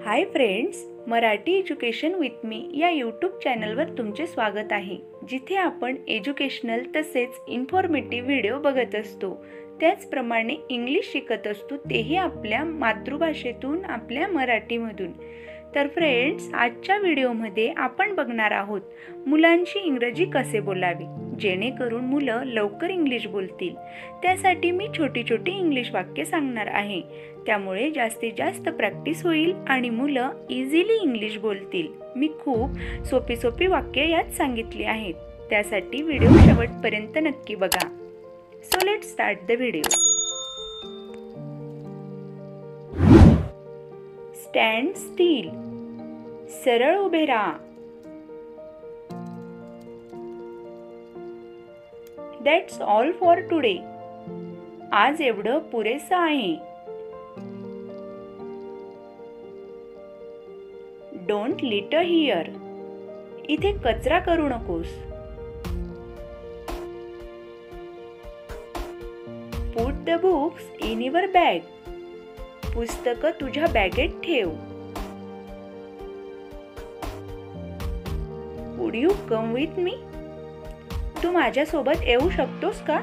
Hi friends, Marathi education with me या YouTube चॅनलवर तुमचे स्वागत आहे, जिथे आपण एज्युकेशनल तसेच इन्फॉर्मेटिव्ह व्हिडिओ बघत असतो। त्याचप्रमाणे इंग्लिश शिकत असतो, तेही आपल्या मातृभाषेतून, आपल्या मराठीमधून। तर फ्रेंड्स, आजच्या व्हिडिओमध्ये आपण बघणार आहोत मुलांशी इंग्रजी कसे बोलावे, जेणेकरून मुलं लवकर इंग्लिश बोलतील। त्यासाठी मी छोटी छोटी इंग्लिश वाक्य सांगणार आहे, त्यामुळे जास्तीत जास्त प्रॅक्टिस होईल आणि मुलं इझिली इंग्लिश बोलतील। मी खूप सोपी वाक्य यात सांगितली आहेत, त्यासाठी व्हिडिओ शेवटपर्यंत नक्की बघा। So let's start the video. Stand still, सरळ उभे राहा। दॅट्स ऑल फॉर टुडे, आज एवढं पुरेसं आहे। डोंट लिटर हियर, इथे कचरा करू नकोस। Put the books in your bag, पुस्तकं तुझ्या बॅगेत ठेव। Would you come with me, तू माझ्या सोबत येऊ शकतोस का?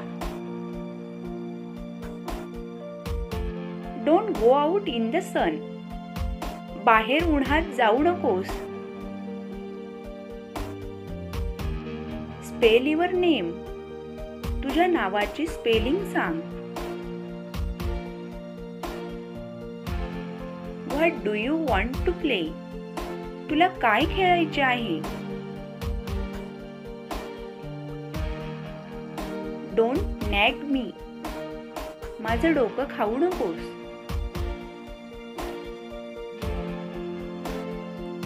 Don't go out in the sun, बाहेर उन्हात जाऊ नकोस। स्पेल युअर नेम, तुझ्या नावाची स्पेलिंग सांग। What do you want to play, तुला काय खेळायचे आहे? डोंट नॅग मी, माझं डोकं खाऊ नकोस।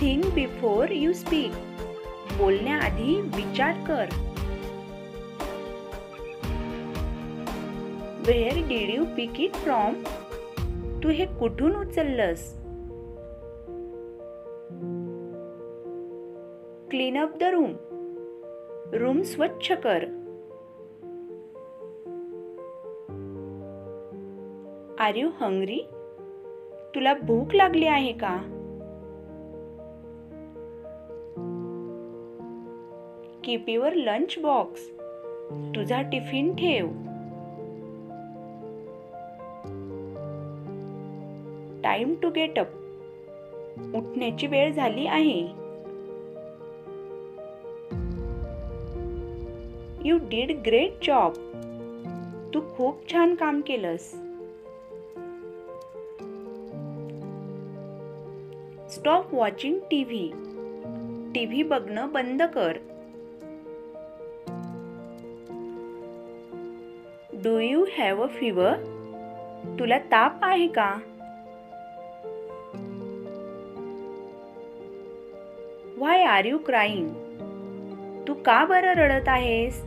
थिंक बिफोर यू स्पीक, बोलण्याआधी विचार कर। Where did you pick it from, तू हे कुठून उचललंस? Clean up the room, room स्वच्छ कर। आर यू हंग्री, तुला भूक लागली आहे का? कीप युअर लंच बॉक्स, तुझा टिफिन ठेव। टाइम टू गेट अप, उठण्याची वेळ झाली आहे। यू डिड ग्रेट जॉब, तू खूप छान काम केलंस। स्टॉप वॉचिंग टीव्ही, टीव्ही बघणं बंद कर। Do you have a fever, तुला ताप आहे का? व्हाय आर यू क्राईंग, तू का बरं रडत आहेस?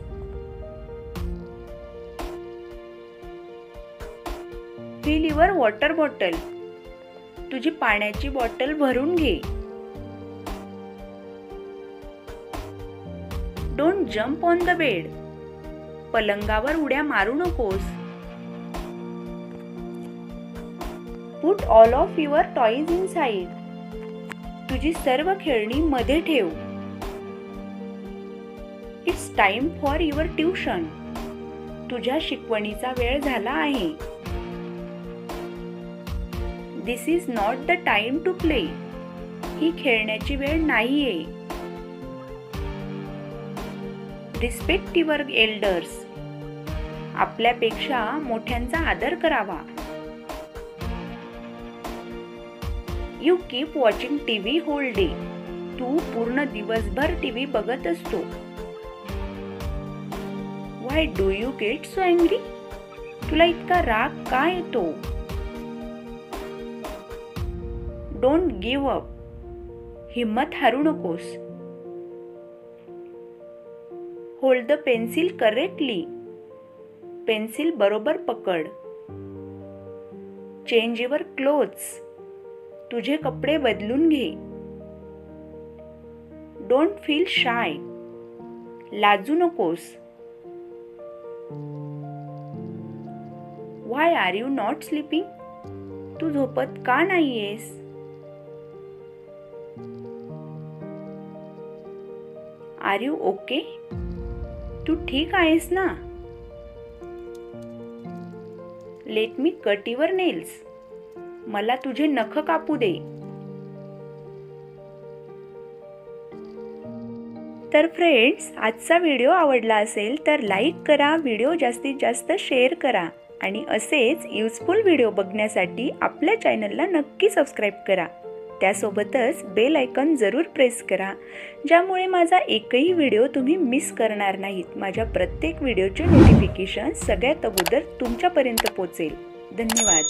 फिल युअर वॉटर बॉटल, तुझी पाण्याची बॉटल भरून घे। Don't jump on the bed, पलंगावर उड्या मारू नकोस। Put all of your toys inside, तुझी सर्व खेळणी मध्ये ठेव। It's time for your tuition, तुझ्या शिकवणीचा वेळ झाला आहे। This is not the time to play, ही खेळण्याची वेळ नाहीये। रिस्पेक्ट युअर एल्डर्स, आपल्यापेक्षा मोठ्यांचा आदर करावा। You keep watching TV whole day, तू पूर्ण दिवसभर टीव्ही बघत असतो। Why do you get so angry, तुला इतका राग का येतो? डोंट गिव्ह अप, हिम्मत हारू नकोस। Hold the pencil correctly, pencil बरोबर पकड। चेंज युअर क्लोथ्स, तुझे कपडे बदलून घे। डोंट फील शाय, लाजू नकोस। व्हाय आर यू नॉट स्लीपिंग, तू झोपत का नाहीयेस? R you okay? तू ठीक आहेस ना? Let me cut your nails. मला तुझे नख कापू दे. तर फ्रेंड्स, आजचा व्हिडिओ आवडला असेल तर लाईक करा, व्हिडिओ जास्तीत जास्त शेअर करा आणि असेच युजफुल व्हिडिओ बघण्यासाठी आपल्या चॅनलला नक्की सबस्क्राईब करा. त्यासोबतच बेल आयकॉन जरूर प्रेस करा, ज्यामुळे माझा एकही व्हिडिओ तुम्ही मिस करणार नाहीत. माझ्या प्रत्येक व्हिडिओचे नोटिफिकेशन सगळ्यात अगोदर तुमच्यापर्यंत पोहोचेल. धन्यवाद.